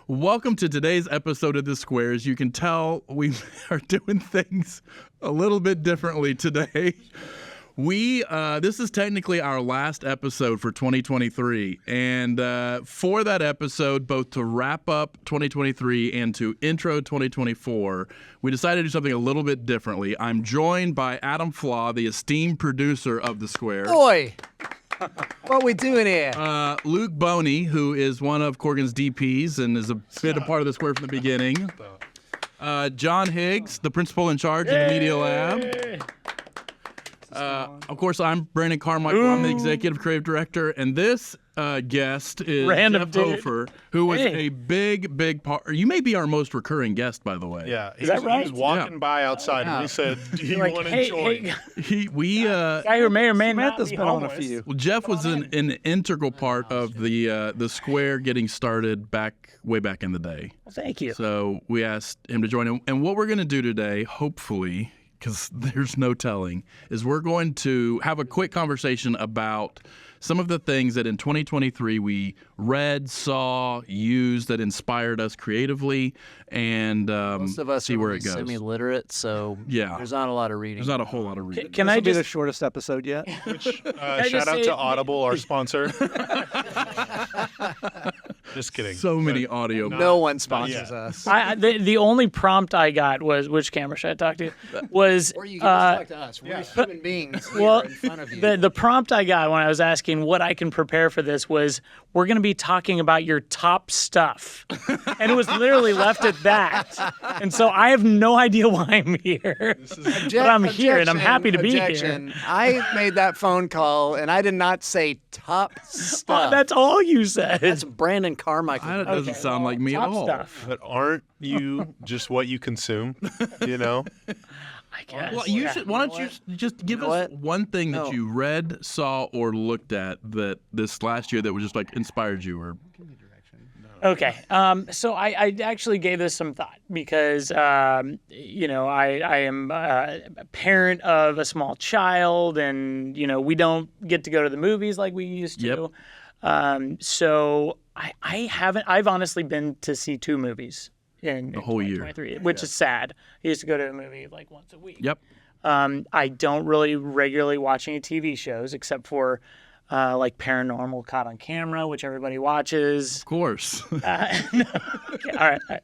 Welcome to today's episode of TheSquare. As you can tell, we are doing things a little bit differently today. This is technically our last episode for 2023, and for that episode, both to wrap up 2023 and to intro 2024, we decided to do something a little bit differently. I'm joined by Adam Flaw, the esteemed producer of TheSquare. Boy! What we doing here? Luke Boney, who is one of Corgan's DPs and is a bit a part of TheSquare from the beginning. John Higgs, the principal in charge of the MediaLab. Of course, I'm Brandon Carmichael. I'm the executive creative director, and this guest is Jeff Hofer, who was a big part. You may be our most recurring guest, by the way. Yeah, is that right? He was walking by outside, and we said, "Do you want to join?" Guy who may or may not be homeless. On a few. Well, Jeff was an integral part of the Square getting started way back in the day. Well, thank you. So we asked him to join, and what we're going to do today, hopefully, because there's no telling, is we're going to have a quick conversation about some of the things that in 2023 we read, saw, used that inspired us creatively, and most of us see where it goes. Semi-literate, so there's not a lot of reading. There's not a whole lot of reading. Can I be the shortest episode yet? Shout out to Audible, our sponsor. Just kidding. So many audio. No one sponsors us. The only prompt I got was, which camera should I talk to? Was or you can just talk to us. We're human beings here in front of you. The prompt I got when I was asking what I can prepare for this was, we're going to be talking about your top stuff. And it was literally left at that. And so I have no idea why I'm here. But I'm here, and I'm happy to be here. I made that phone call, and I did not say top stuff. That's all you said. That's Brandon Carmichael. That doesn't sound like me at all. Stuff. But aren't you just what you consume? You know? I guess. Well, you should. Why don't you just give us one thing that you read, saw, or looked at that this last year that was just like inspired you, or. Okay, so I actually gave this some thought because I am a parent of a small child, and we don't get to go to the movies like we used to. So I've honestly been to see 2 movies in the whole year, which is sad. I used to go to a movie like once a week. Yep. I don't really regularly watch any TV shows except for like Paranormal Caught on Camera, which everybody watches. Of course. Okay, all right.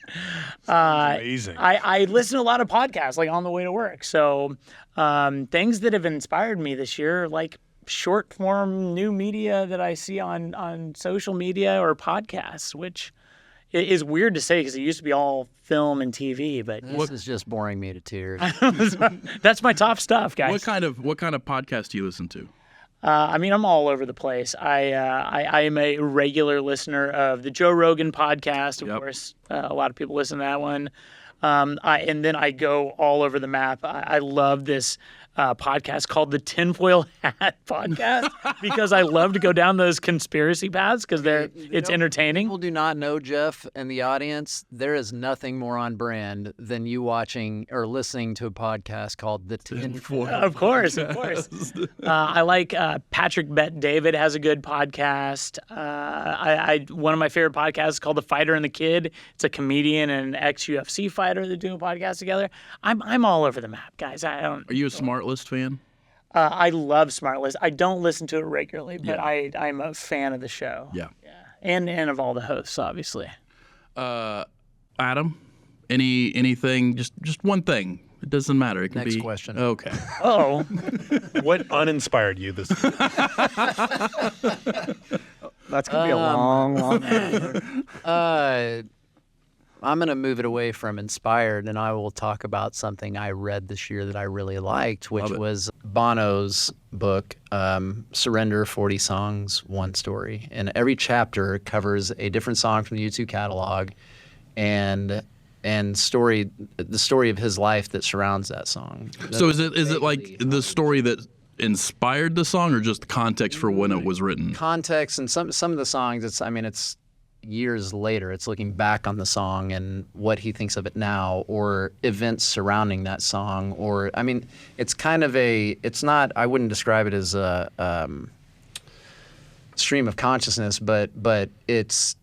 Amazing. I listen to a lot of podcasts like on the way to work. So things that have inspired me this year, like short form new media that I see on social media or podcasts, which is weird to say because it used to be all film and TV, but this is just boring me to tears. That's my top stuff, guys. What kind of podcast do you listen to? I'm all over the place. I am a regular listener of the Joe Rogan podcast. Of course, a lot of people listen to that one. And then I go all over the map. I love this podcast called the Tinfoil Hat Podcast because I love to go down those conspiracy paths because it's entertaining. People do not know, Jeff, and the audience, there is nothing more on brand than you watching or listening to a podcast called the Tinfoil. Of course. I like Patrick Bet David has a good podcast. One of my favorite podcasts is called The Fighter and the Kid. It's a comedian and an ex-UFC fighter that do a podcast together. I'm all over the map, guys. Are you a Smart List fan? I love Smart List. I don't listen to it regularly, but I'm a fan of the show. Yeah. And of all the hosts, obviously. Adam, anything? Just one thing. It doesn't matter. It can Next be. question. Okay. Oh. What uninspired you this week? That's going to be a long answer. I'm going to move it away from inspired, and I will talk about something I read this year that I really liked, which was Bono's book, Surrender, 40 Songs, One Story. And every chapter covers a different song from the U2 catalog and the story of his life that surrounds that song. So is it like the story that inspired the song, or just the context for when it was written? Context, and some of the songs, it's years later. It's looking back on the song and what he thinks of it now, or events surrounding that song, or it's kind of it's not. I wouldn't describe it as a stream of consciousness, but it's.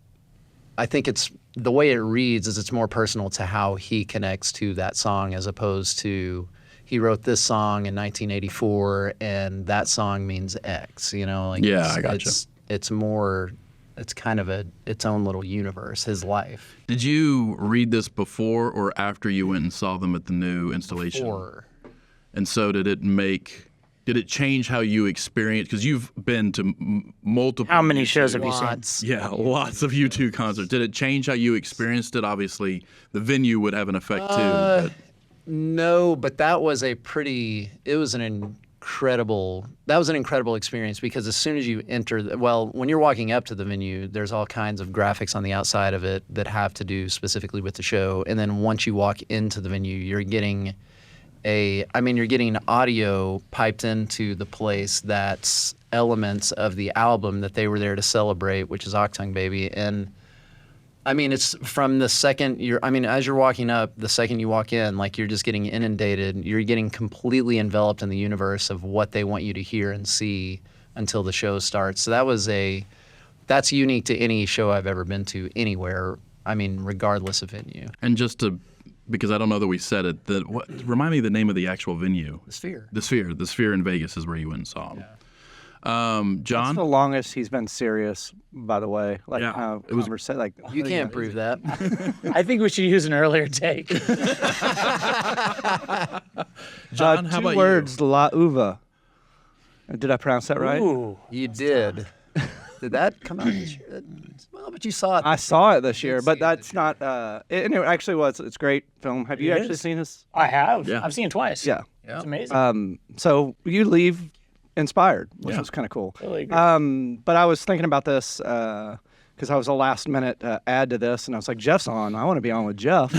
I think it's the way it reads is it's more personal to how he connects to that song as opposed to he wrote this song in 1984 and that song means X, like I gotcha. It's more, it's kind of its own little universe, his life. Did you read this before or after you went and saw them at the new installation? Before. And so did it change how you experienced, because you've been to multiple. How many shows have you seen? Lots. Yeah, lots of U2 concerts. Did it change how you experienced it? Obviously, the venue would have an effect too. But No, but that was an incredible experience because as soon as you enter, when you're walking up to the venue, there's all kinds of graphics on the outside of it that have to do specifically with the show. And then once you walk into the venue, you're getting audio piped into the place that's elements of the album that they were there to celebrate, which is Octung Baby. And it's from the second as you're walking up, the second you walk in, like you're just getting inundated. You're getting completely enveloped in the universe of what they want you to hear and see until the show starts. So that's unique to any show I've ever been to anywhere. Regardless of venue. and because I don't know that we said it, remind me the name of the actual venue. The Sphere. The Sphere in Vegas is where you went and saw them. John? That's the longest he's been serious, by the way. Like, Yeah, it was like You can't prove that. I think we should use an earlier take. John, how about two words, La Uva. Did I pronounce that right? Ooh. You did. Did that come out this year? Well, but you saw it. I saw it this year, see but it that's this not. It actually was. It's a great film. Have you It actually is. seen this? I have. Yeah. I've seen it twice. Yeah. It's amazing. So you leave inspired, which was kind of cool. Totally agree. But I was thinking about this because I was a last minute add to this, and I was like, Jeff's on. I want to be on with Jeff.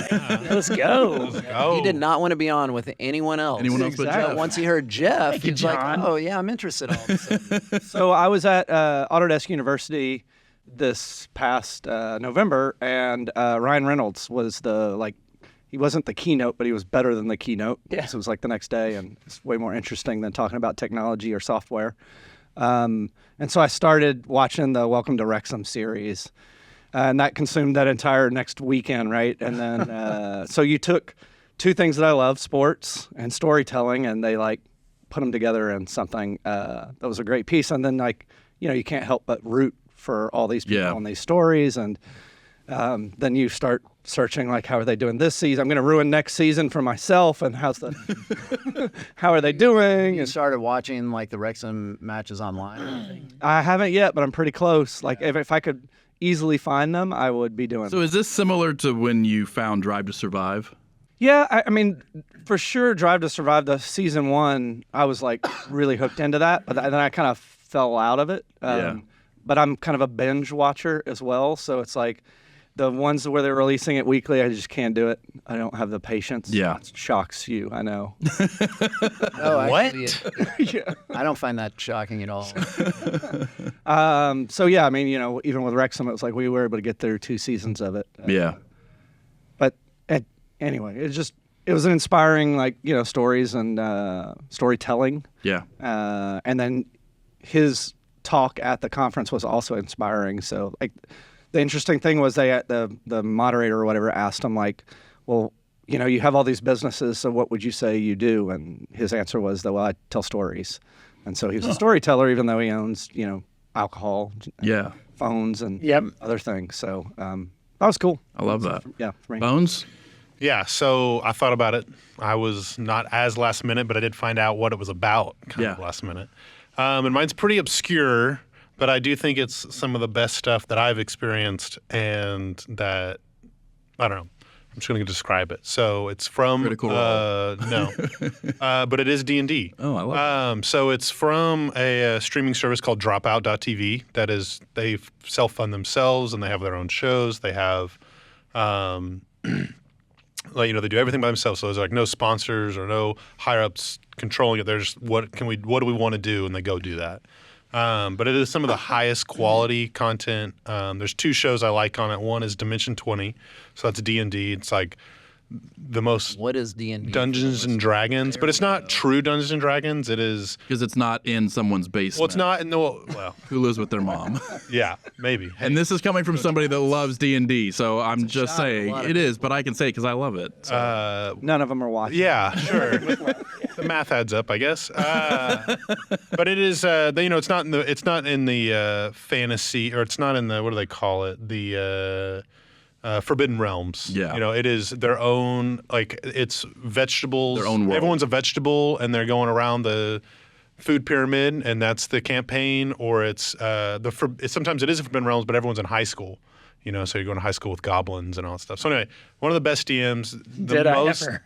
Let's go. He did not want to be on with anyone else. Anyone else but Exactly. Jeff? Once he heard Jeff, Thank you, he's like, John. oh, yeah, I'm interested all of a sudden. So I was at Autodesk University this past November, and Ryan Reynolds was he wasn't the keynote, but he was better than the keynote. Yeah. So it was like the next day, and it's way more interesting than talking about technology or software. And so I started watching the Welcome to Wrexham series, and that consumed that entire next weekend, right? And then, so you took two things that I love, sports and storytelling, and they put them together in something that was a great piece. And then you can't help but root for all these people and these stories. And then you start searching, how are they doing this season? I'm going to ruin next season for myself. And how are they doing? You And started watching, the Wrexham matches online or anything? I haven't yet, but I'm pretty close. If I could easily find them, I would be doing So is this similar to when you found Drive to Survive? Yeah, I mean, for sure, Drive to Survive, the season 1, I was really hooked into that, but then I kind of fell out of it. But I'm kind of a binge watcher as well, so it's the ones where they're releasing it weekly, I just can't do it. I don't have the patience. Yeah. It shocks you, I know. Oh, What? actually, I don't find that shocking at all. So yeah, I mean, even with Wrexham, it was we were able to get through 2 seasons of it. Yeah. But anyway, it was an inspiring, stories and storytelling. Yeah. And then his talk at the conference was also inspiring. So the interesting thing was the moderator or whatever asked him well, you have all these businesses, so what would you say you do? And his answer was that, well, I tell stories. And so he was a storyteller, even though he owns, alcohol, Yeah. phones, and Yep. other things. So that was cool. I love that. Yeah, for me. Bones? Yeah, so I thought about it. I was not as last minute, but I did find out what it was about kind of last minute. And mine's pretty obscure, but I do think it's some of the best stuff that I've experienced and that, I don't know, I'm just going to describe it. So it's from... Critical Role. No. But it is D&D. Oh, I love So it's from a streaming service called dropout.tv. That is, they self-fund themselves and they have their own shows. They have... they do everything by themselves. So there's no sponsors or no higher ups controlling it. They're just what do we want to do, and they go do that. But it is some of the highest quality content. There's 2 shows I like on it. One is Dimension 20, so that's D&D. It's the most What is D&D? Dungeons and Dragons, but it's not true Dungeons and Dragons. It is Because it's not in someone's basement. well, it's not in the well, Who lives with their mom. yeah, maybe. And this is coming from somebody that loves D&D, so I'm just saying it is, but I can say it because I love it. So. None of them are watching. Yeah, sure. The math adds up, I guess. But it is, it's not in the fantasy, or it's not in the, what do they call it? The Forbidden Realms. Yeah. It is their own, like, it's vegetables. Their own world. Everyone's a vegetable, and they're going around the food pyramid, and that's the campaign. Or it's sometimes it is Forbidden Realms, but everyone's in high school. So you're going to high school with goblins and all that stuff. So anyway, one of the best DMs,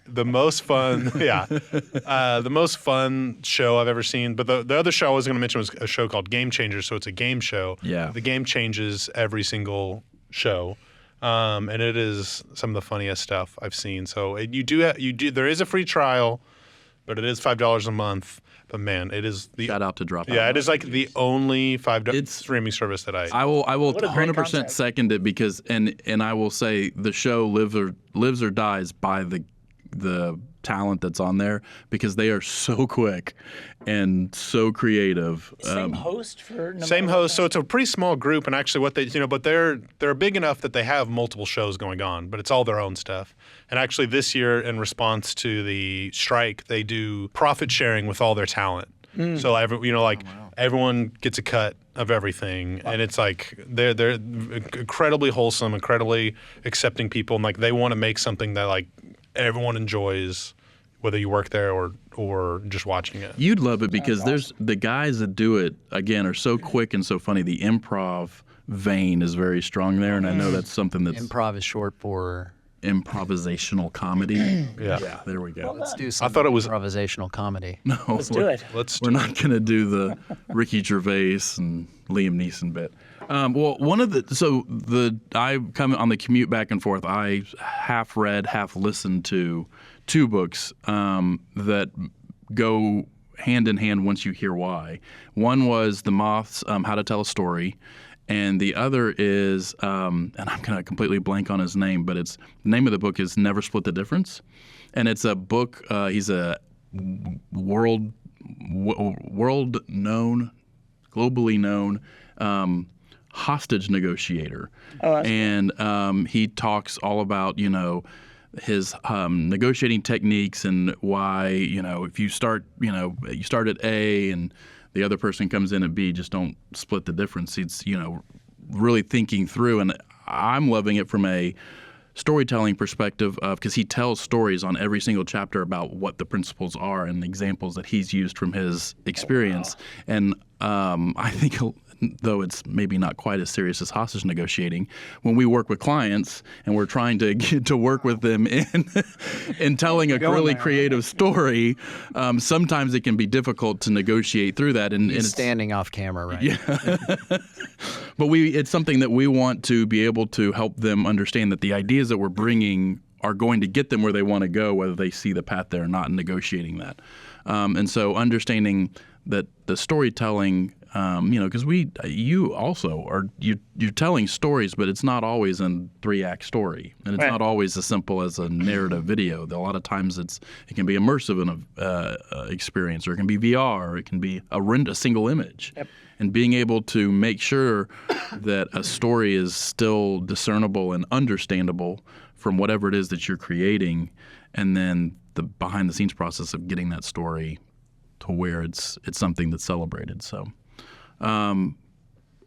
the most fun, the most fun show I've ever seen. But the other show I was going to mention was a show called Game Changers. So it's a game show. Yeah. The game changes every single show. And it is some of the funniest stuff I've seen. So there is a free trial, but it is $5 a month. But man, it is the Shout out to Drop Out. Yeah, it is like the only $5 streaming service that I will What a great 100% concept. second it because and I will say the show lives or dies by the talent that's on there because they are so quick and so creative. Same host for no Same matter what host, so it's a pretty small group, and actually, what but they're big enough that they have multiple shows going on, but it's all their own stuff. And actually, this year, in response to the strike, they do profit sharing with all their talent. So everyone gets a cut of everything, and it's like they're incredibly wholesome, incredibly accepting people, and like they want to make something that like everyone enjoys, whether you work there or just watching it. You'd love it because there's the guys that do it again are so quick and so funny. The improv vein is very strong there, and I know that's something that's Improv is short for. improvisational comedy. Yeah. There we go. Let's do some thought it was- improvisational comedy. No, Let's do it. We're not going to do the Ricky Gervais and Liam Neeson bit. Well, I come on the commute back and forth. I half read, half listened to two books that go hand in hand once you hear why. One was The Moth's How to Tell a Story. And the other is, and I'm going to completely blank on his name, but the name of the book is Never Split the Difference. And it's a book, he's a world known, globally known hostage negotiator. And he talks all about, his negotiating techniques and why, if you start at A and the other person comes in at B, just don't split the difference. It's, really thinking through. And I'm loving it from a storytelling perspective because he tells stories on every single chapter about what the principles are and examples that he's used from his experience. And I think, though it's maybe not quite as serious as hostage negotiating, when we work with clients and we're trying to get to work with them in telling a really creative story, sometimes it can be difficult to negotiate through that. And He's it's standing off camera right yeah. But it's something that we want to be able to help them understand that the ideas that we're bringing are going to get them where they want to go, whether they see the path there or not, and negotiating that. And so understanding that the storytelling, because you also are you're telling stories, but it's not always a 3-act story, and it's not always as simple as a narrative video. A lot of times it can be immersive in a experience, or it can be VR, or it can be a single image. Yep. And being able to make sure that a story is still discernible and understandable from whatever it is that you're creating, and then the behind-the-scenes process of getting that story to where it's something that's celebrated. So,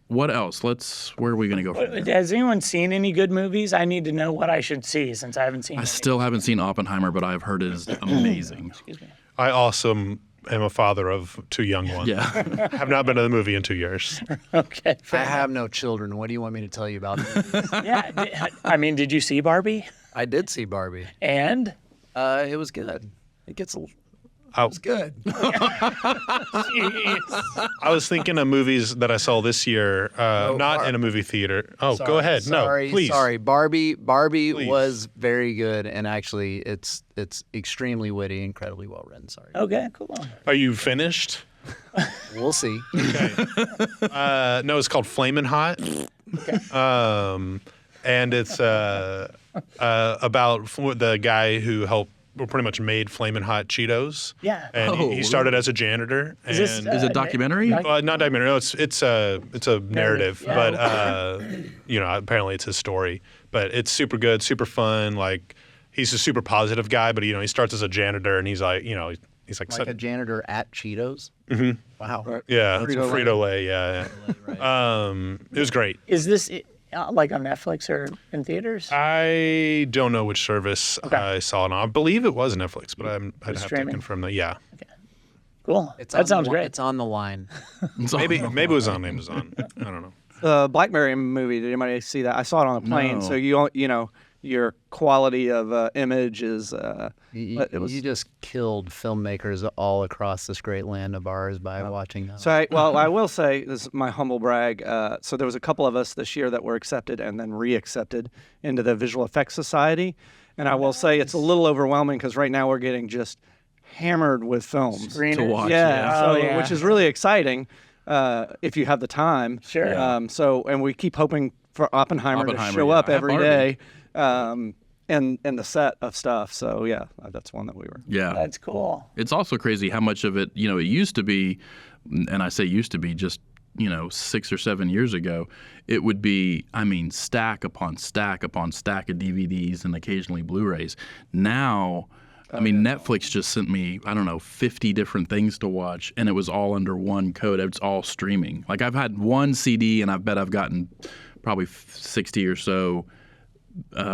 what else? Where are we going to go from there? Has anyone seen any good movies? I need to know what I should see since I haven't seen. I still haven't seen Oppenheimer, but I've heard it is amazing. Excuse me. I also am a father of 2 young ones. Yeah. Have not been to the movie in 2 years. Okay. I fair have no children. What do you want me to tell you about? Yeah. Did you see Barbie? I did see Barbie. And It was good. It was good. jeez. I was thinking of movies that I saw this year, not in a movie theater. Oh, go ahead. Sorry, no, please. Sorry, Barbie Please. was very good, and actually, it's extremely witty, incredibly well written. Sorry. Okay, cool. Are you finished? We'll see. No, it's called Flamin' Hot. And it's about the guy who pretty much made Flamin' Hot Cheetos. Yeah. And he started as a janitor. Is this, and Is it a documentary? not documentary. No, it's a narrative, Yeah. but apparently it's his story. But it's super good, super fun. Like he's a super positive guy, but he starts as a janitor, and he's like Like a janitor at Cheetos. Mhm. Wow. Right. yeah, Frito-Lay. Frito-Lay, yeah. Right. It was great. Is this like on Netflix or in theaters? I don't know which service I saw it on. I believe it was Netflix, but I'd have to streaming? confirm that. Yeah, Cool. It's That on sounds the, great. It's on the line. maybe it was on Amazon. I don't know. The Blackberry movie. Did anybody see that? I saw it on a plane. No. So your quality of image is. But it was. You just killed filmmakers all across this great land of ours by watching that. So I will say, this is my humble brag. So there was a couple of us this year that were accepted and then re-accepted into the Visual Effects Society, and I will say it's a little overwhelming because right now we're getting just hammered with films. Screeners. To watch. Yeah, Oh, so, yeah. which is really exciting if you have the time. Sure. And we keep hoping for Oppenheimer to show yeah. up I have every Barbie. day. In the set of stuff. So yeah, that's one that we were. Yeah. That's cool. It's also crazy how much of it, it used to be, and I say used to be just, 6 or 7 years ago, it would be, stack upon stack upon stack of DVDs and occasionally Blu-rays. Now, Netflix just sent me, 50 different things to watch, and it was all under one code. It's all streaming. Like I've had one CD, and I bet I've gotten probably 60 or so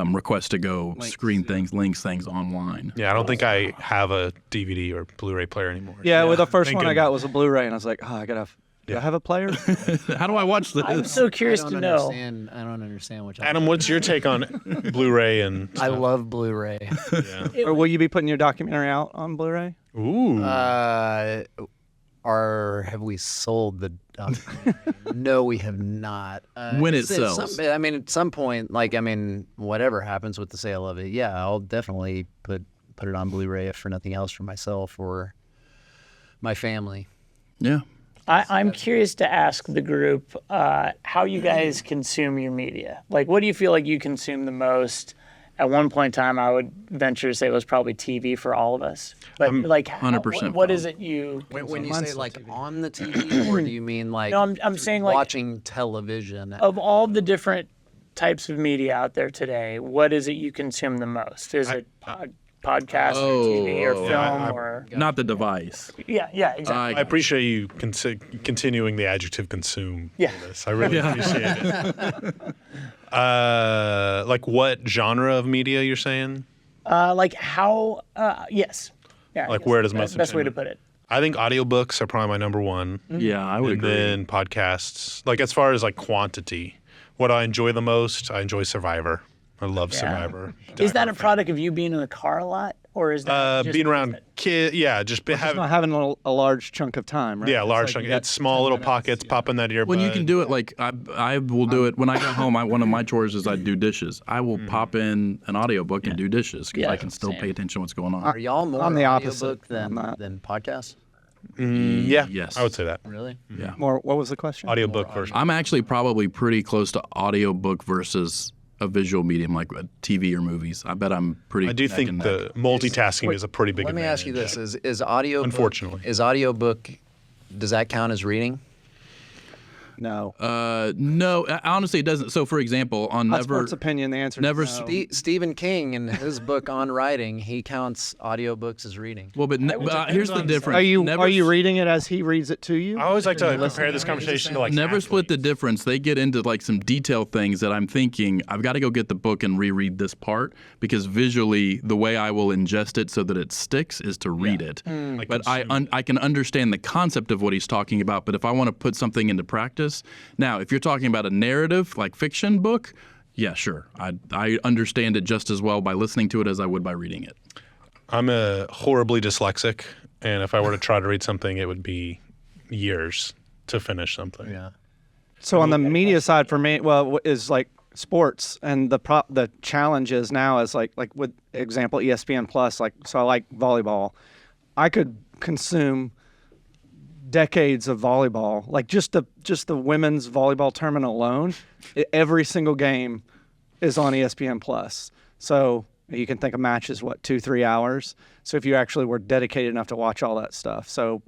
requests to go screen things, links things online. Yeah, I don't think I have a DVD or Blu-ray player anymore. Yeah, well, the first Thank one I goodness. got was a Blu-ray, and I was like, do I have a player? How do I watch this? I'm so curious I to don't know. understand. I don't understand what. Adam, what's your take on Blu-ray and I stuff? love Blu-ray. Yeah. Or will you be putting your documentary out on Blu-ray? Ooh. Have we sold the documentary? No, we have not. When it it's sells. at some point, whatever happens with the sale of it, yeah, I'll definitely put it on Blu-ray if for nothing else for myself or my family. Yeah. I'm curious to ask the group how you guys consume your media. Like, what do you feel like you consume the most? At one point in time, I would venture to say it was probably TV for all of us. But 100% what is it you? When you say on the TV, or do you mean No, I'm saying watching television? Of all the different types of media out there today, what is it you consume the most? Is it podcast or TV or film or? Not the device. Yeah, exactly. I appreciate you continuing the adjective consume. Yeah. In this. I really appreciate it. Like what genre of media you're saying? Yes. Yeah. Like yes. where does That's most the best way to put it. I think audiobooks are probably my number one. Yeah, I would And agree. then podcasts. Like as far as like quantity, what I enjoy the most, I enjoy Survivor. I love Survivor. Is that a product of you being in the car a lot, or is that just being around kids? Yeah, just It's not having a large chunk of time, right? yeah, It's large like chunk. you got It's small little pockets. Pop in that earbud. When you can do it, like I will do it when I go home. One of my chores is I do dishes. I will pop in an audiobook and do dishes because I can still pay attention to what's going on. Are y'all more I'm the opposite audiobook on that. than podcasts? Yeah, Yes. I would say that. Really? Yeah. More. What was the question? Audiobook version. I'm actually probably pretty close to audiobook versus a visual medium like TV or movies. I bet I'm pretty. I do neck think and the neck. multitasking is a pretty big Let me ask you advantage. this: Is audiobook? Unfortunately. Is audiobook? Does that count as reading? No. No, honestly, it doesn't. So, for example, on Hot Never, Sports Opinion. The answer Never is no. Stephen King, in his book on writing, he counts audiobooks as reading. well, but here's the difference. Are you Never are you reading it as he reads it to you? I always like to compare this conversation to like Never split the athletes. difference. They get into like some detailed things that I'm thinking I've got to go get the book and reread this part because visually the way I will ingest it so that it sticks is to read it. Like But I can understand the concept of what he's talking about. But if I want to put something into practice, now if you're talking about a narrative like fiction book, yeah, sure, I understand it just as well by listening to it as I would by reading it. I'm a horribly dyslexic, and if I were to try to read something, it would be years to finish something. Yeah. So on the media side for me, well, is like sports, and the challenge is now is like with example ESPN Plus. Like, so I like volleyball. I could consume decades of volleyball, like just the women's volleyball tournament alone. Every single game is on ESPN Plus. So you can think a match is 2-3 hours. So if you actually were dedicated enough to watch all that stuff. So,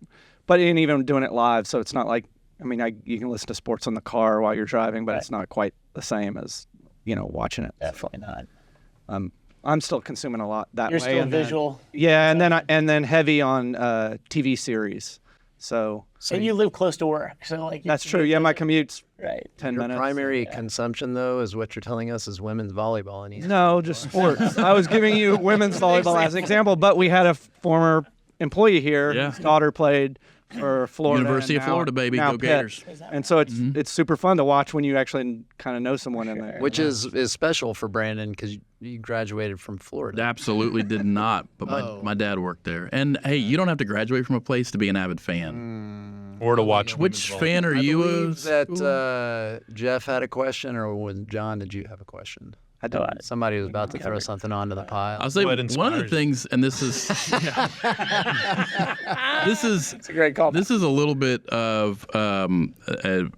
but and even doing it live, so it's not like, I mean, you can listen to sports in the car while you're driving, but it's not quite the same as, watching it. Definitely not. I'm still consuming a lot that You're way. still and then- visual. Yeah, and then heavy on TV series. So And you live close to work, so like that's true. Yeah, my commute's right. 10 Your minutes. primary consumption, though, is what you're telling us is women's volleyball. And No, just sports. I was giving you women's volleyball as an example, but we had a former employee here. Yeah. His daughter played for Florida. University and of Florida, baby. now Go Pitt. Gators. And so it's super fun to watch when you actually kind of know someone in there. which is special for Brandon because you graduated from Florida. Absolutely did not, but my dad worked there. And hey, you don't have to graduate from a place to be an avid fan. Or to watch Which women's fan are I you? believe that Jeff had a question, or John, did you have a question? I don't. Somebody was about to throw something onto the pile. I'll say What one of the inspires things, and this is It's a great call. this is a little bit of I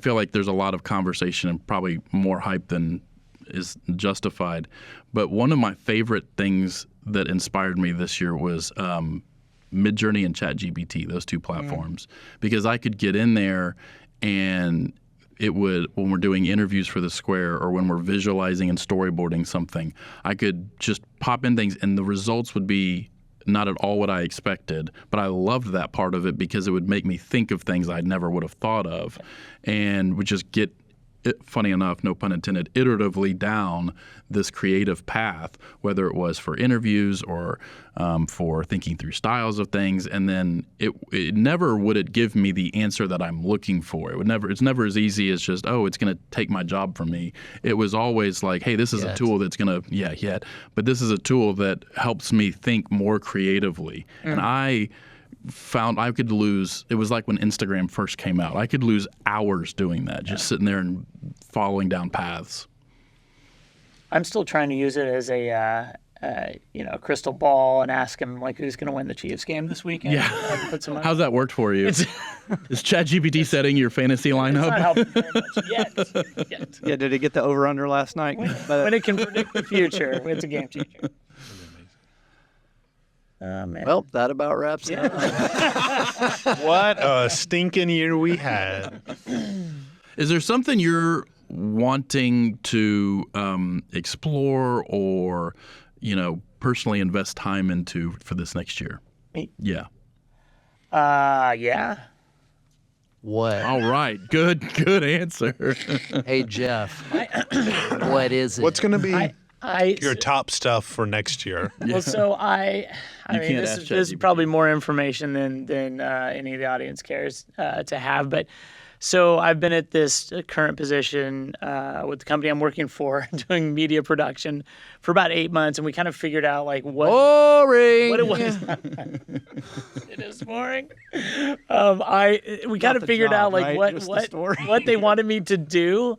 feel like there's a lot of conversation and probably more hype than is justified. But one of my favorite things that inspired me this year was Midjourney and ChatGPT, those two platforms, because I could get in there and it would, when we're doing interviews for TheSquare or when we're visualizing and storyboarding something, I could just pop in things and the results would be not at all what I expected, but I loved that part of it because it would make me think of things I never would have thought of and would just get, funny enough, no pun intended, iteratively down this creative path, whether it was for interviews or for thinking through styles of things. And then it never would it give me the answer that I'm looking for. It's never as easy as just, oh, it's going to take my job from me. It was always like, hey, this is a tool that's going to, but this is a tool that helps me think more creatively. And I found I could lose, it was like when Instagram first came out, I could lose hours doing that, just sitting there and following down paths. I'm still trying to use it as a crystal ball and ask him like who's going to win the Chiefs game this weekend. Yeah. Put some money. How's that worked for you? Is ChatGPT setting your fantasy It's lineup? not helping very much yet. Yeah, did it get the over/under last night? When it can predict the future, it's a game changer. Oh, man. Well, that about wraps it up. What a stinking year we had. Is there something you're wanting to explore or, personally invest time into for this next year? Me? Yeah. Yeah. What? All right. Good answer. Hey, Jeff. What is it? What's going to be I your top stuff for next year? Well, so I mean, can't this ask is ChatGPT. probably more information than any of the audience cares to have. But so I've been at this current position with the company I'm working for, doing media production for about 8 months, and we kind of figured out like boring? what it was. It is boring. We kind of the figured job, out like right? Just the story. what they wanted me to do.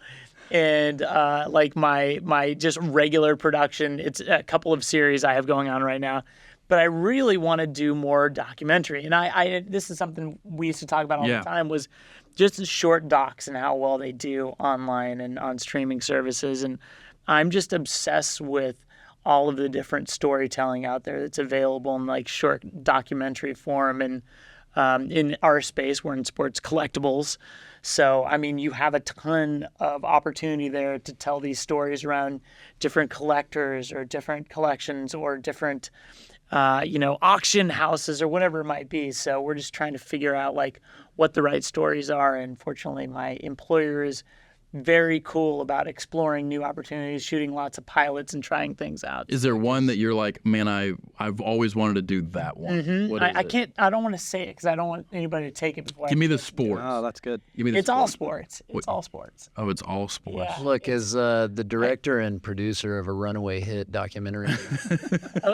And like my just regular production, it's a couple of series I have going on right now, but I really want to do more documentary. And I this is something we used to talk about all the time, was just the short docs and how well they do online and on streaming services. And I'm just obsessed with all of the different storytelling out there that's available in like short documentary form. And in our space, we're in sports collectibles. So, I mean, you have a ton of opportunity there to tell these stories around different collectors or different collections or different, auction houses or whatever it might be. So we're just trying to figure out like what the right stories are. And fortunately, my employer is very cool about exploring new opportunities, shooting lots of pilots and trying things out. Is there one that you're like, man, I've always wanted to do that one? Mm-hmm. What is I it? can't. I don't want to say it because I don't want anybody to take it before. Give me the sports. Oh, that's good. Give me the It's all sports. sports. It's all sports. Oh, it's all sports. Yeah. Look, as the director and producer of a runaway hit documentary,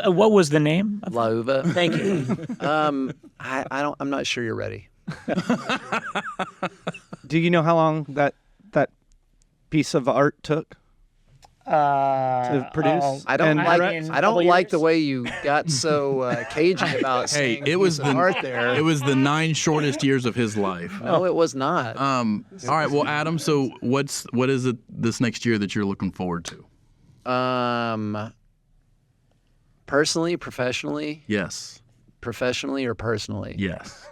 What was the name? La Uva. Thank you. I'm not sure you're ready. Do you know how long that piece of art took to produce? I don't and like. direct? I don't like the years? way you got so cagey about Hey, saying it was the art there. It was the 9 shortest years of his life. No, it was not. All right, well, Adam. So what is it this next year that you're looking forward to? Personally, professionally? Yes. Professionally or personally? Yes.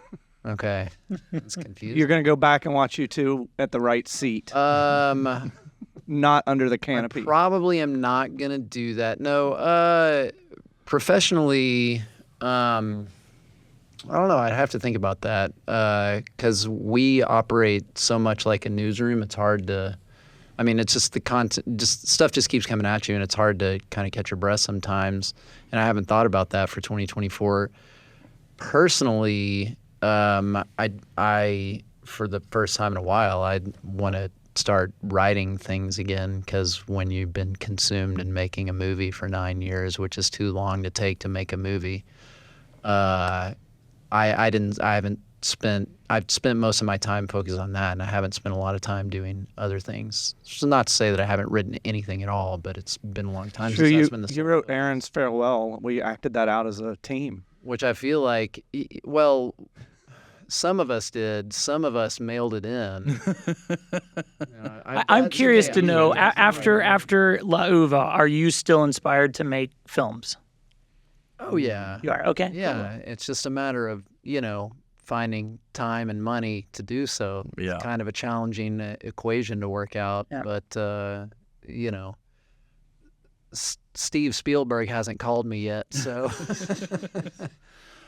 Okay. It's confusing. You're going to go back and watch you two at the right seat, not under the canopy. Probably am not going to do that. No, professionally, I don't know. I'd have to think about that because we operate so much like a newsroom. It's hard to, I mean, it's just the content, just stuff just keeps coming at you, and it's hard to kind of catch your breath sometimes. And I haven't thought about that for 2024. Personally, I for the first time in a while, I'd want to start writing things again, because when you've been consumed in making a movie for 9 years, which is too long to take to make a movie, I've spent most of my time focused on that, and I haven't spent a lot of time doing other things. So not to say that I haven't written anything at all, but it's been a long time since I've spent you wrote Aaron's Farewell. We acted that out as a team. Which I feel like, well, some of us did. Some of us mailed it in. I'm curious to know, after La Uva, are you still inspired to make films? Oh, yeah. You are? Okay. Yeah. It's just a matter of, finding time and money to do so. Yeah. It's kind of a challenging equation to work out. Yeah. But, Steve Spielberg hasn't called me yet, so.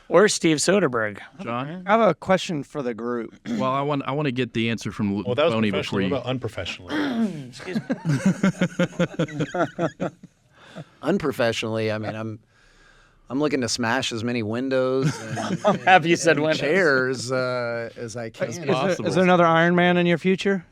Or Steve Soderbergh. John? I have a question for the group. Well, I want to get the answer from Well, that was Boney professional. before you. What about unprofessionally? Excuse me. Unprofessionally, I mean, I'm looking to smash as many windows and, I'm happy you said windows. chairs as I can. Is there another Iron Man in your future?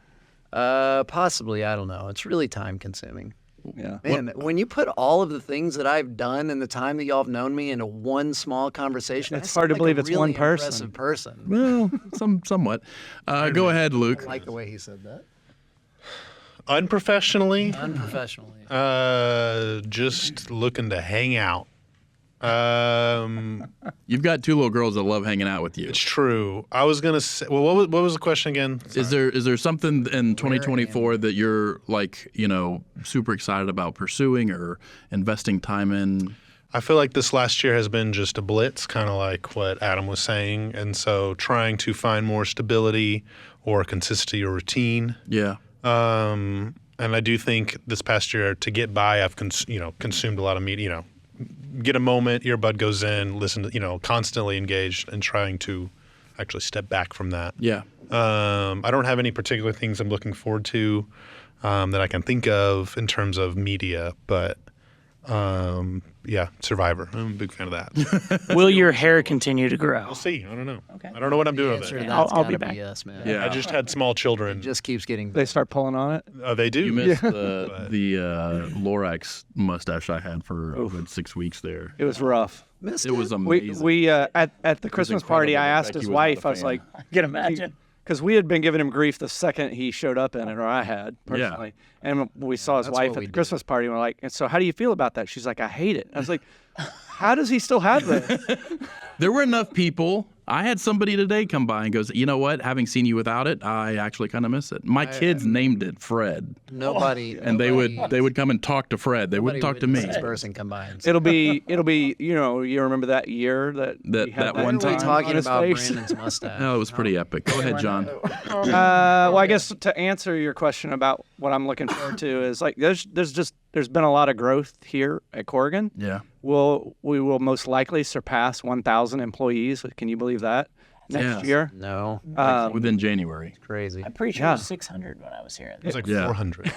Possibly, I don't know. It's really time consuming. Yeah. Man, when you put all of the things that I've done in the time that y'all have known me into one small conversation, It's I hard to sound believe like it's a really one person. impressive person. Well, somewhat. Go ahead, Luke. I like the way he said that. Unprofessionally, Unprofessionally. just looking to hang out. You've got two little girls that love hanging out with you. It's true. I was gonna say. Well, what was the question again? Is there something in 2024 that you're like, super excited about pursuing or investing time in? I feel like this last year has been just a blitz, kind of like what Adam was saying, and so trying to find more stability or consistency or routine. Yeah. And I do think this past year, to get by, I've consumed a lot of media. Get a moment, earbud goes in, listen to, constantly engaged and trying to actually step back from that. Yeah. I don't have any particular things I'm looking forward to that I can think of in terms of media, but yeah, Survivor. I'm a big fan of that. Will your hair continue to grow? We'll see. I don't know. Okay. I don't know what I'm doing with it. I'll be back. Yes, man. Yeah. I just had small children. It just keeps getting. They start pulling on it. They do. You missed the Lorax mustache I had for a good 6 weeks there. It was rough. Missed It was We amazing. at the Christmas party, I incredible. asked Becky his was not wife. a I was fan. like, I can imagine. because we had been giving him grief the second he showed up in it, or I had personally. And we saw his That's wife what at we the do. Christmas party, and we're like, and so how do you feel about that? She's like, I hate it. I was like, how does he still have this? There were enough people. I had somebody today come by and goes, you know what? Having seen you without it, I actually kind of miss it. My kids named it Fred, Nobody. and they would come and talk to Fred. They wouldn't talk to me. This person come by and say, It'll be you remember that year that That- he had that "Why one are we time on talking his about face? Brandon's mustache?" No, it was pretty epic. Go ahead, John. Well, I guess to answer your question about what I'm looking forward to is like there's been a lot of growth here at Corgan. Yeah. We will most likely surpass 1,000 employees. Can you believe that? Next Yeah. year. No, Within January. crazy. I'm pretty sure it was 600 when I was here. It's like Yeah. 400.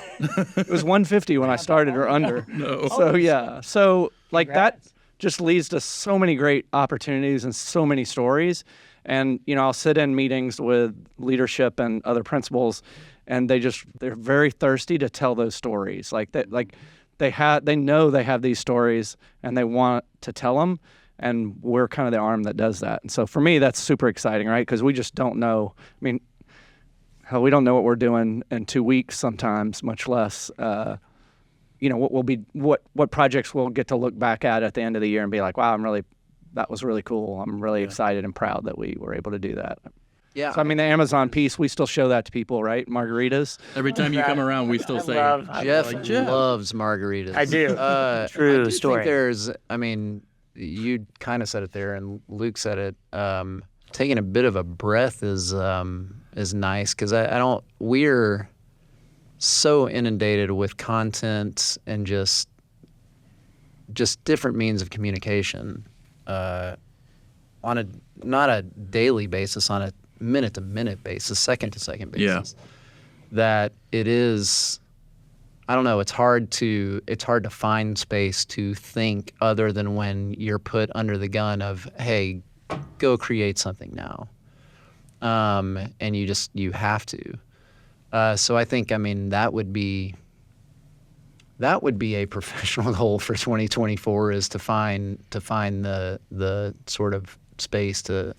It was 150 when I started or under. No. So yeah. So like that just leads to so many great opportunities and so many stories. And I'll sit in meetings with leadership and other principals, and they're very thirsty to tell those stories. They know they have these stories and they want to tell them. And we're kind of the arm that does that. And so for me, that's super exciting, right? Because we just don't know. I mean, hell, we don't know what we're doing in 2 weeks sometimes, much less, what projects we'll get to look back at the end of the year and be like, wow, that was really cool. I'm really excited and proud that we were able to do that. Yeah. So I mean, the Amazon piece, we still show that to people, right? Margaritas. Every time you come around, we still say Jeff loves margaritas. I do. True story. I think you kind of said it there, and Luke said it. Taking a bit of a breath is nice because we're so inundated with content and just different means of communication on not a daily basis, on a minute to minute basis, second to second basis. That it is, I don't know, it's hard to find space to think other than when you're put under the gun of, hey, go create something now. And you have to. So I think, that would be a professional goal for 2024, is to find the sort of space to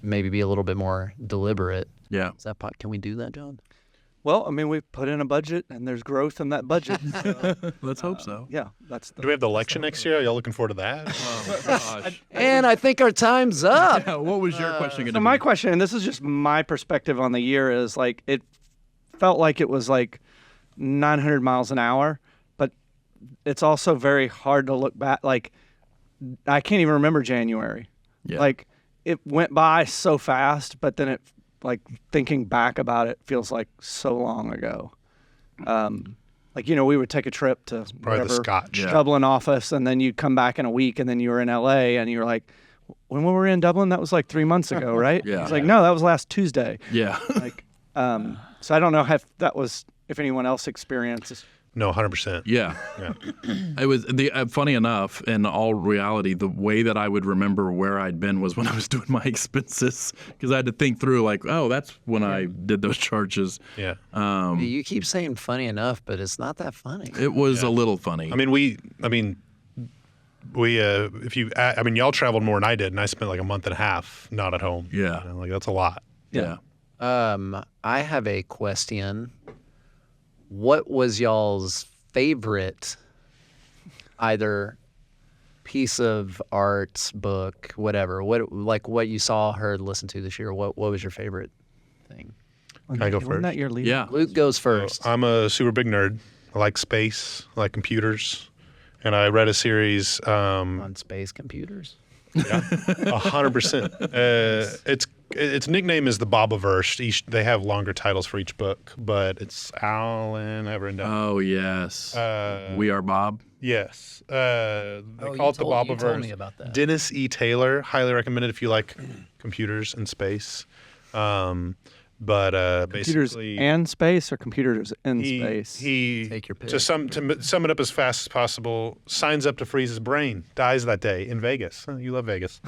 maybe be a little bit more deliberate. Yeah. Can we do that, John? Well, we've put in a budget, and there's growth in that budget. So, Let's hope so. yeah, Do we have the election next year? Are y'all looking forward to that? Oh, gosh. And I think our time's up. Yeah, what was your question going to So be? my question, and this is just my perspective on the year, is like it felt like it was like 900 miles an hour, but it's also very hard to look back. Like I can't even remember January. Yeah. Like it went by so fast, but then like thinking back about it feels like so long ago. Like, we would take a trip to Probably the wherever, Scotch. Yeah. Dublin office, and then you'd come back in a week, and then you were in LA, and you were like, when we were in Dublin, that was like 3 months ago, right? Yeah. It's like, no, that was last Tuesday. Yeah. Like, so I don't know if anyone else experienced. No, 100%. Yeah. It was funny enough, in all reality, the way that I would remember where I'd been was when I was doing my expenses, because I had to think through like, oh, that's when I did those charges. Yeah. You keep saying funny enough, but it's not that funny. It was a little funny. Y'all traveled more than I did, and I spent like a month and a half not at home. Yeah. Like that's a lot. Yeah. I have a question. What was y'all's favorite either piece of art, book, whatever? What you saw, heard, listened to this year? What was your favorite thing? Can I go Wasn't that first? your lead? Yeah. Luke goes first. I'm a super big nerd. I like space. I like computers. And I read a series. On space computers. 100%. Its nickname is the Bobaverse. They have longer titles for each book, but it's Alan Everendale. Oh, yes. We Are Bob. Yes. They call it the Bobaverse. You told me about that. Dennis E. Taylor, highly recommended if you like computers and space. But Computers basically, and space, or computers in space? He Take your pick. to sum it up as fast as possible, signs up to freeze his brain, dies that day in Vegas. You love Vegas.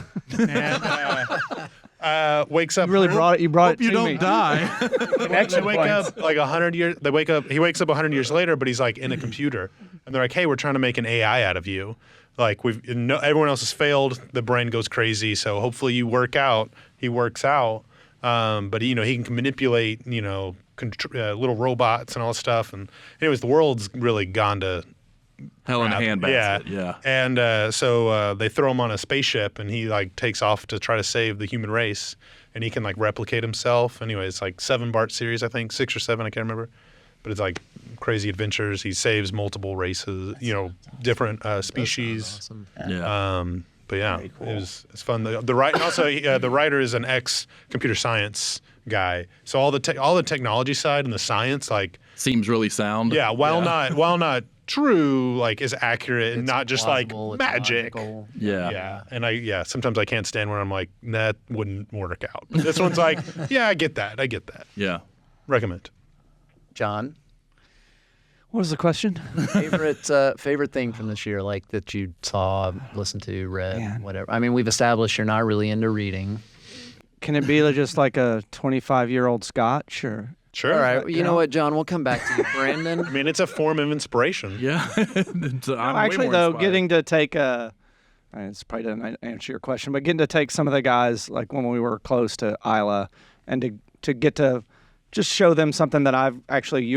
And wakes up. You really brought it. You brought Hope it you to don't me. die. They wake up like 100 years. He wakes up 100 years later, but he's like in a computer, and they're like, "Hey, we're trying to make an AI out of you. Like everyone else has failed. The brain goes crazy. So hopefully you work out." He works out, but he can manipulate little robots and all this stuff. And anyways, the world's really gone to Hell in a handbasket. yeah. Yeah. And so they throw him on a spaceship, and he takes off to try to save the human race, and he can replicate himself. Anyway, it's 7-part series, I think, 6 or 7, I can't remember. But it's crazy adventures. He saves multiple races, different species. Awesome. Yeah. But yeah, it's fun. The writer is an ex-computer science guy, so all the technology side and the science Seems really sound. yeah, while not true, is accurate and It's not just plausible, it's magic. logical. Yeah. Yeah, and sometimes I can't stand when I'm like, that wouldn't work out. But this one's like, yeah, I get that. Yeah. Recommend. John, What was the question? favorite thing from this year, that you saw, listened to, read, Man. whatever. We've established you're not really into reading. Can it be just like a 25-year-old scotch, or? Sure. All right, you know what, John? We'll come back to you, Brandon. I mean, it's a form of inspiration. Yeah. Actually, though, getting to take it's probably doesn't answer your question, but getting to take some of the guys, when we were close to Isla, and to get to just show them something that I've actually,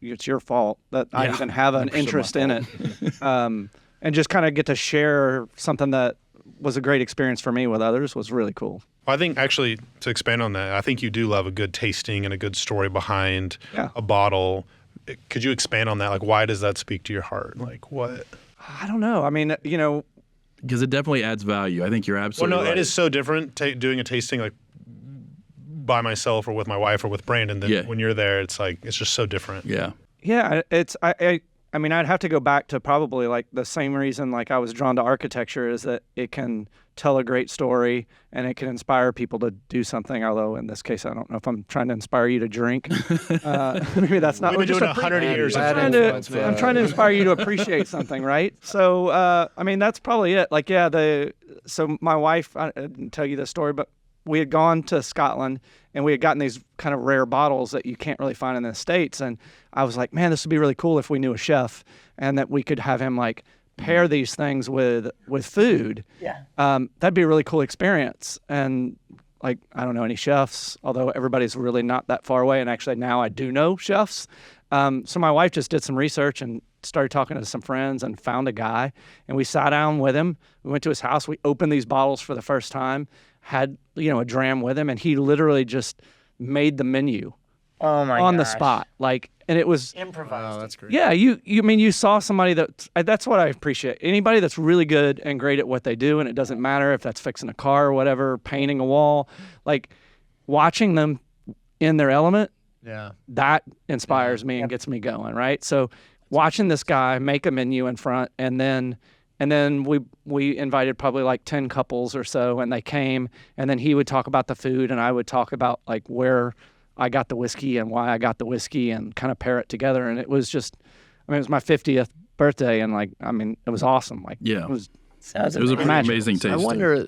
it's your fault that I even have an 100% interest my in it. And just kind of get to share something that was a great experience for me with others was really cool. Well, I think actually to expand on that, I think you do love a good tasting and a good story behind a bottle. Could you expand on that? Like, why does that speak to your heart? Like, what? I don't know. I mean, because it definitely adds value. I think you're absolutely right. It is so different doing a tasting like by myself or with my wife or with Brandon than when you're there. It's like it's just so different. Yeah. Yeah, I mean, I'd have to go back to probably like the same reason like I was drawn to architecture is that it can tell a great story and it can inspire people to do something. Although in this case, I don't know if I'm trying to inspire you to drink. Maybe that's not. We've been doing 100 years. I'm trying to inspire you to appreciate something, right? So, I mean, that's probably it. Like, so my wife, I didn't tell you this story, but we had gone to Scotland and we had gotten these kind of rare bottles that you can't really find in the States. And I was like, man, this would be really cool if we knew a chef and that we could have him like pair these things with food. Yeah. That'd be a really cool experience. And like, I don't know any chefs, although everybody's really not that far away. And actually now I do know chefs. So my wife just did some research and started talking to some friends and found a guy. And we sat down with him. We went to his house. We opened these bottles for the first time, had, a dram with him. And he literally just made the menu on the spot. Like, and it was improvised. Oh, that's great. Yeah, you saw somebody that's what I appreciate. Anybody that's really good and great at what they do, and it doesn't matter if that's fixing a car or whatever, painting a wall, like watching them in their element. Yeah, that inspires me and gets me going, right? So watching this guy make a menu in front, and then we invited probably like 10 couples or so, and they came, and then he would talk about the food, and I would talk about like where I got the whiskey and why I got the whiskey and kind of pair it together. And it was just, it was my 50th birthday and like, it was awesome. Like, it was a pretty amazing tasting. I wonder,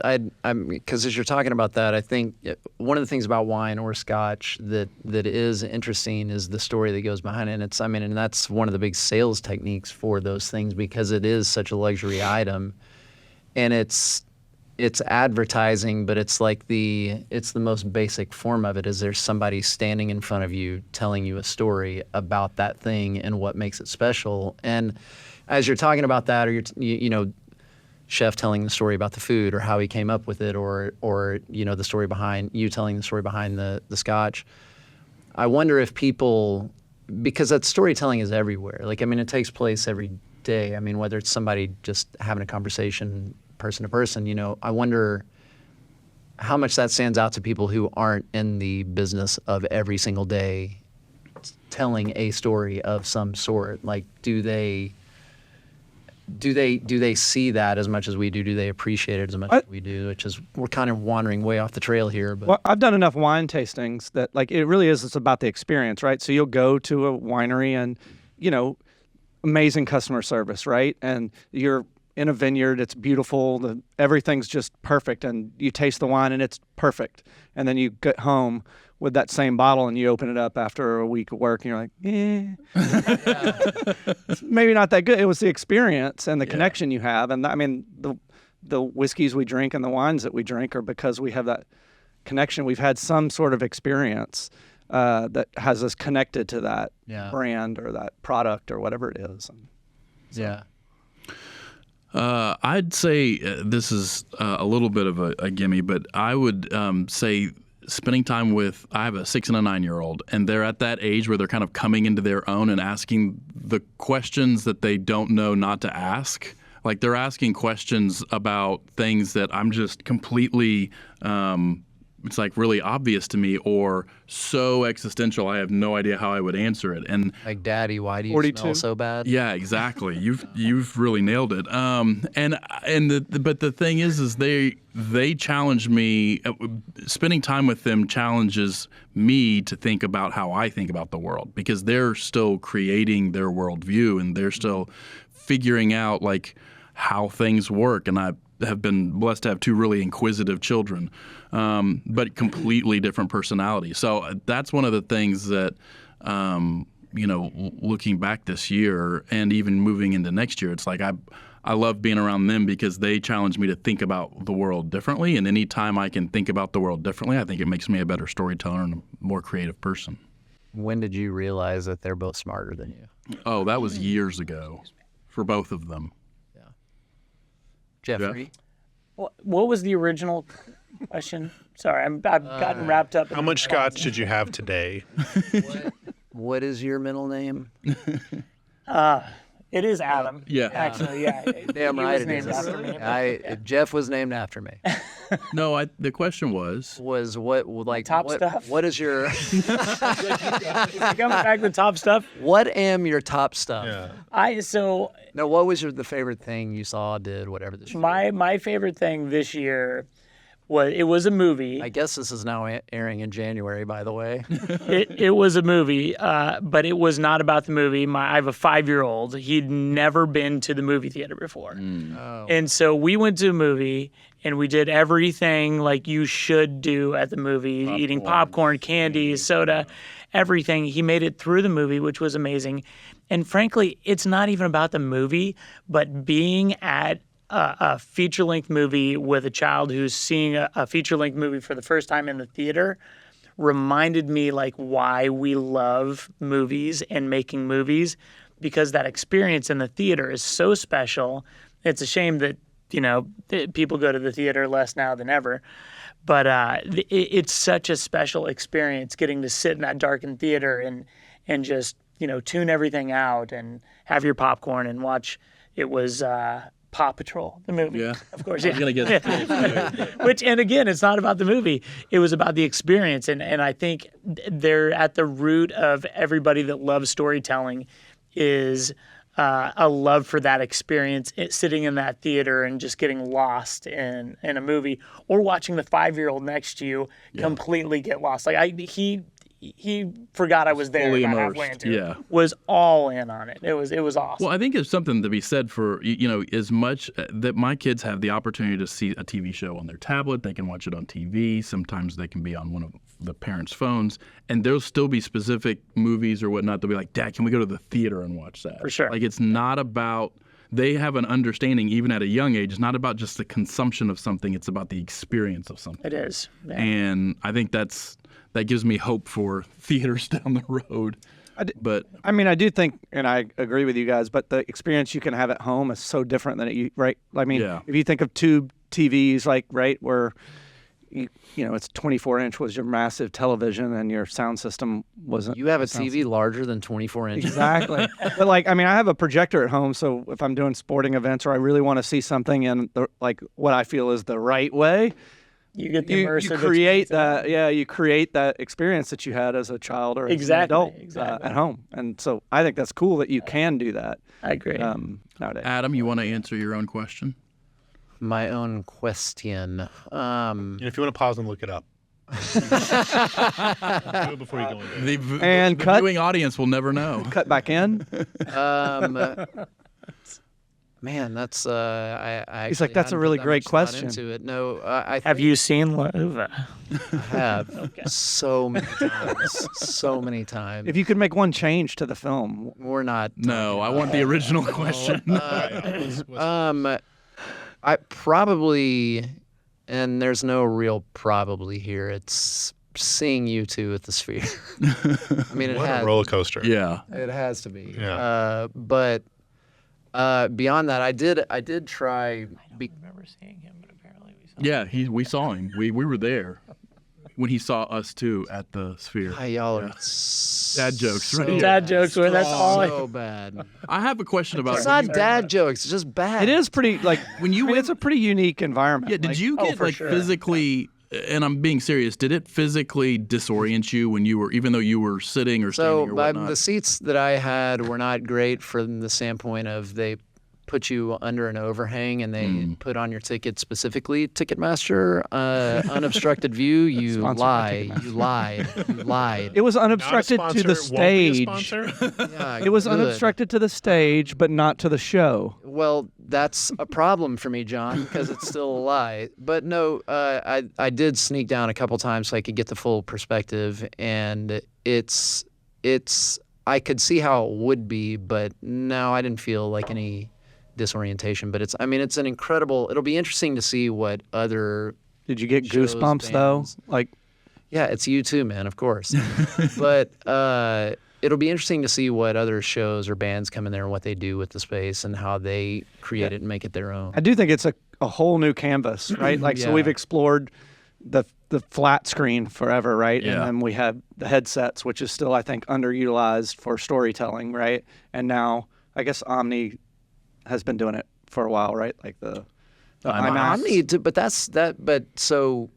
because as you're talking about that, I think one of the things about wine or scotch that is interesting is the story that goes behind it. And and that's one of the big sales techniques for those things because it is such a luxury item, and it's advertising, but it's like it's the most basic form of it. Is there's somebody standing in front of you telling you a story about that thing and what makes it special. And as you're talking about that, or you're chef telling the story about the food or how he came up with it, or the story behind you telling the story behind the scotch. I wonder if people, because that storytelling is everywhere. Like, it takes place every day. Whether it's somebody just having a conversation person to person, I wonder how much that stands out to people who aren't in the business of every single day telling a story of some sort. Like, do they see that as much as we do? Do they appreciate it as much as we do? Which is, we're kind of wandering way off the trail here. But well, I've done enough wine tastings that like it really is. It's about the experience, right? So you'll go to a winery and amazing customer service, right? And you're in a vineyard, it's beautiful, everything's just perfect, and you taste the wine and it's perfect. And then you get home with that same bottle and you open it up after a week of work and you're like, it's maybe not that good. It was the experience and the connection you have. And the whiskeys we drink and the wines that we drink are because we have that connection. We've had some sort of experience that has us connected to that brand or that product or whatever it is. Yeah. I'd say this is a little bit of a gimme, but I would say spending time with, I have a 6 and a 9-year-old, and they're at that age where they're kind of coming into their own and asking the questions that they don't know not to ask. Like, they're asking questions about things that I'm just completely, it's like really obvious to me or so existential I have no idea how I would answer it. And like, Daddy, why do you 42? Smell so bad? Yeah, exactly. You've really nailed it. But the thing is they challenge me. Spending time with them challenges me to think about how I think about the world, because they're still creating their worldview and they're still figuring out like how things work. And I have been blessed to have 2 really inquisitive children, but completely different personalities. So that's one of the things that, looking back this year and even moving into next year, it's like I love being around them because they challenge me to think about the world differently. And anytime I can think about the world differently, I think it makes me a better storyteller and a more creative person. When did you realize that they're both smarter than you? Oh, that was years ago for both of them. Jeffrey? What was the original question. Sorry, I've gotten wrapped up. How much scotch did you have today? What is your middle name? It is Adam. Yeah. Actually, yeah. Damn He right was it named is. after me. Jeff was named after me. No, the question was. Was what like Top what, stuff? What is your Coming back to top stuff. what am your top stuff? Yeah. No, what was the favorite thing you saw, did, whatever this year? My favorite thing this year was a movie. I guess this is now airing in January, by the way. It was a movie, but it was not about the movie. I have a 5-year-old. He'd never been to the movie theater before. Oh. And so we went to a movie and we did everything like you should do at the movie, eating popcorn, candy, soda, everything. He made it through the movie, which was amazing. And frankly, it's not even about the movie, but being at a feature-length movie with a child who's seeing a feature-length movie for the first time in the theater reminded me like why we love movies and making movies, because that experience in the theater is so special. It's a shame that, people go to the theater less now than ever. But it's such a special experience getting to sit in that darkened theater and just, tune everything out and have your popcorn and watch. It was Paw Patrol, the movie. Yeah. Of course. I was Yeah. going to get. Which, and again, it's not about the movie. It was about the experience. And I think they're at the root of everybody that loves storytelling is a love for that experience, sitting in that theater and just getting lost in a movie, or watching the 5-year-old next to you completely get lost. Like he forgot I was there Fully about immersed, halfway into yeah. it. Was all in on it. It was awesome. Well, I think it's something to be said for, as much that my kids have the opportunity to see a TV show on their tablet, they can watch it on TV. Sometimes they can be on one of the parents' phones, and there'll still be specific movies or whatnot. They'll be like, Dad, can we go to the theater and watch that? For sure. Like, it's not about, they have an understanding, even at a young age, it's not about just the consumption of something, it's about the experience of something. It is. Yeah. And I think that gives me hope for theaters down the road. But I mean, I do think, and I agree with you guys, but the experience you can have at home is so different than right? I mean, if you think of tube TVs, where it's 24-inch was your massive television and your sound system wasn't. You have a TV larger than 24 inches. Exactly. But I have a projector at home, so if I'm doing sporting events or I really want to see something in what I feel is the right way, you get the immersive you create that. Yeah, you create that experience that you had as a child or as an adult at home, and so I think that's cool that you can do that. I agree. Nowadays. Adam, you want to answer your own question? My own question. If you want to pause and look it up. Do it before you go into it. And the cut. viewing audience will never know. Cut back in. Man, that's I. He's like, that's a really great question. Into it. No, I have you seen Lova? I have so many times. So many times. If you could make one change to the film, We're not. No, I want the original question. I probably, and there's no real probably here. It's seeing you two at the Sphere. I mean, it What has a roller coaster. Yeah. It has to be. Yeah. But beyond that, I did try. I don't remember seeing him, but apparently we saw Yeah, we saw him. We were there when he saw us too at the Sphere. Hi, y'all are Dad jokes, right? so Dad jokes were that's all. so bad. I have a question about It's not dad jokes. It's just bad. it is pretty when you it's a pretty unique environment. Yeah, did you get for sure. physically? And I'm being serious. Did it physically disorient you when you were, even though you were sitting or standing or So whatnot? the seats that I had were not great from the standpoint of they put you under an overhang and they put on your ticket specifically Ticketmaster unobstructed view. You lie. You lied. You lied. It was Not a unobstructed sponsor, to the won't be a stage. sponsor. Yeah, It was good. unobstructed to the stage, but not to the show. Well, that's a problem for me, John, because it's still a lie. But no, I did sneak down a couple times so I could get the full perspective, and it's I could see how it would be, but no, I didn't feel like any disorientation. But it's an incredible. It'll be interesting to see what other. Did you get Shows, goosebumps though? bands. Like, Yeah, it's you too, man. Of course, but. It'll be interesting to see what other shows or bands come in there and what they do with the space and how they create it and make it their own. I do think it's a whole new canvas, right? Like, so Yeah. we've explored the flat screen forever, right? Yeah. And then we had the headsets, which is still, I think, underutilized for storytelling, right? And now I guess Omni has been doing it for a while, right? Like the IMAX. But so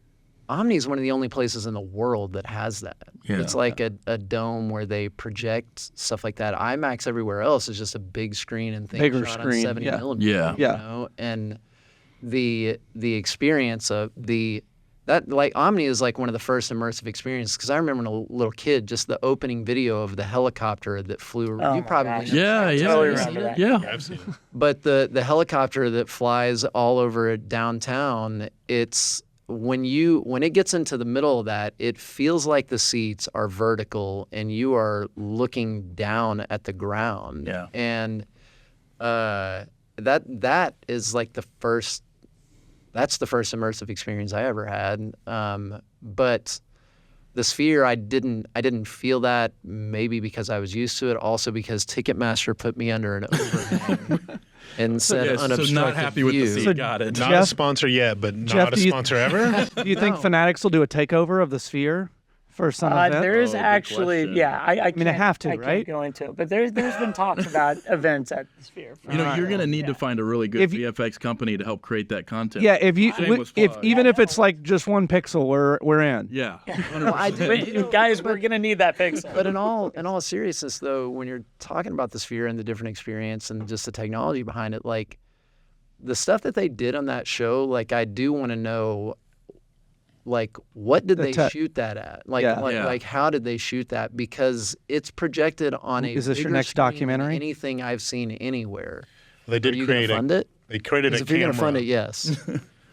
Omni is one of the only places in the world that has that. Yeah. It's like a dome where they project stuff like that. IMAX everywhere else is just a big screen and things Bigger shot screen, on 70 yeah. millimeter. Yeah. You know? And the experience of that, like, Omni is like one of the first immersive experiences, because I remember when a little kid, just the opening video of the helicopter that flew. Oh You my probably gosh. Yeah, yeah. totally yeah. remember that. Yeah. I've seen it. But the helicopter that flies all over downtown, it's when it gets into the middle of that, it feels like the seats are vertical and you are looking down at the ground. Yeah. And that is like that's the first immersive experience I ever had. But the Sphere, I didn't feel that, maybe because I was used to it, also because Ticketmaster put me under an overhang and said Yes, so unobstructed not happy with the view. seat. So Got it. Not a Jeff- sponsor yet, but Jeff, not a do you- sponsor ever. Do you think Fanatics will do a takeover of the Sphere for some event? There is Oh, good actually, question. yeah. I mean, they can't- have to, I can't right? go into it, but there's been talks about events at the Sphere. for You know, you're sure. going to need to find a really good If you- VFX company to help create that content. Yeah, if Shameless if plug. even if it's like just 1 pixel, we're in. Yeah. Well, I do, Wait, guys, we're gonna need that pixel. but in all seriousness, though, when you're talking about the Sphere and the different experience and just the technology behind it, like the stuff that they did on that show, like I do want to know, like what did they shoot that at? Like, Yeah. like how did they shoot that? Because it's projected on a Is this your bigger next screen than documentary? anything I've seen anywhere. They Are did you create gonna fund it? They created a 'Cause if you're camera. gonna fund it, yes.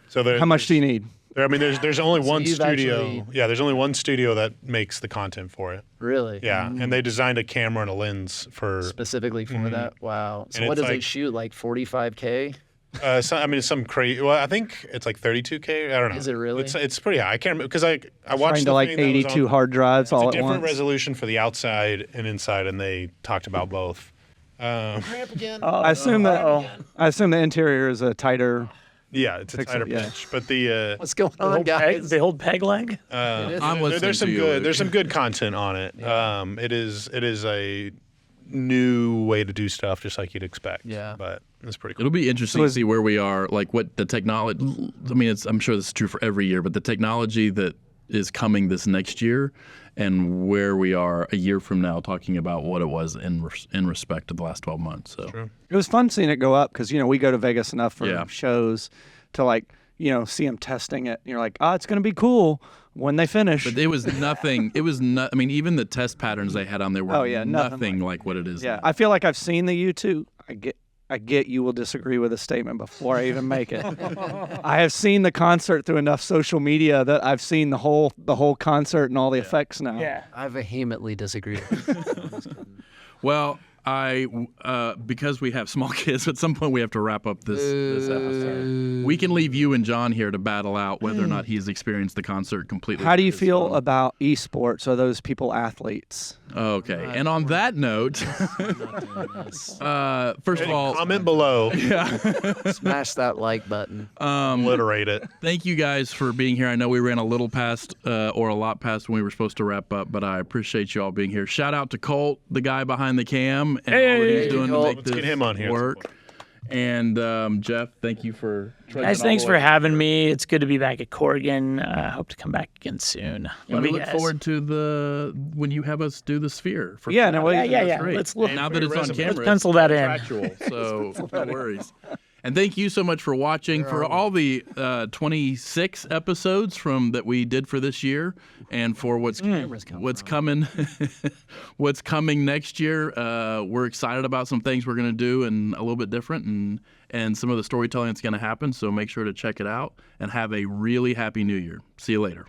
So there, How much do you need? I mean, there's only one you've studio. actually- Yeah, there's only one studio that makes the content for it. Really? Yeah, and they designed a camera and a lens for. Specifically for that? Wow. So And what it's does it like- shoot? Like 45K? I mean, some crazy. Well, I think it's like 32K. I don't know. Is it really? It's pretty high. I can't remember because I watched Trying the to like thing that was 82 on- hard drives It's all a at different once. resolution for the outside and inside, and they talked about both. Cramp again? I assume the interior is a tighter. Yeah, it's a tighter yeah. pitch, but the What's going on, guys? The old peg leg. I'm listening there's some to you, good Luke. there's some good content on it. It is a new way to do stuff, just like you'd expect. Yeah. but it's pretty cool. It'll be interesting to see where we are, like what the technology. I mean, I'm sure this is true for every year, but the technology that is coming this next year, and where we are a year from now, talking about what it was in respect to the last 12 months. So It was fun seeing it go up because we go to Vegas enough for Yeah. shows to like see them testing it. And you're like, it's gonna be cool when they finish. But it was nothing. It was not. I mean, even the test patterns they had on there were nothing nothing like what it is. yeah, now. I feel like I've seen the U2. I get you will disagree with a statement before I even make it. I have seen the concert through enough social media that I've seen the whole concert and all the effects now. Yeah. I vehemently disagree. Well, because we have small kids, at some point we have to wrap up this episode. We can leave you and John here to battle out whether or not he's experienced the concert completely. How do you for his feel own. about esports? Are those people athletes? Okay, and on that note, first of all, Comment below, Smash that like button. obliterate it. thank you guys for being here. I know we ran a little past or a lot past when we were supposed to wrap up, but I appreciate you all being here. Shout out to Colt, the guy behind the cam, and all that he's doing to Colt. make Let's this get him on here. work. And Jeff, thank you for Guys, thanks for having me. It's good to be back at Corgan. Hope to come back again soon. And we look forward to when you have us do the Sphere. For Yeah, no, well, Yeah. That's great. Let's look. Now that it's on Let's camera, pencil that in. it's contractual, so no worries. And thank you so much for watching, for all the 26 episodes that we did for this year, and for what's coming what's coming next year. We're excited about some things we're going to do and a little bit different, and some of the storytelling that's going to happen. So make sure to check it out and have a really happy New Year. See you later.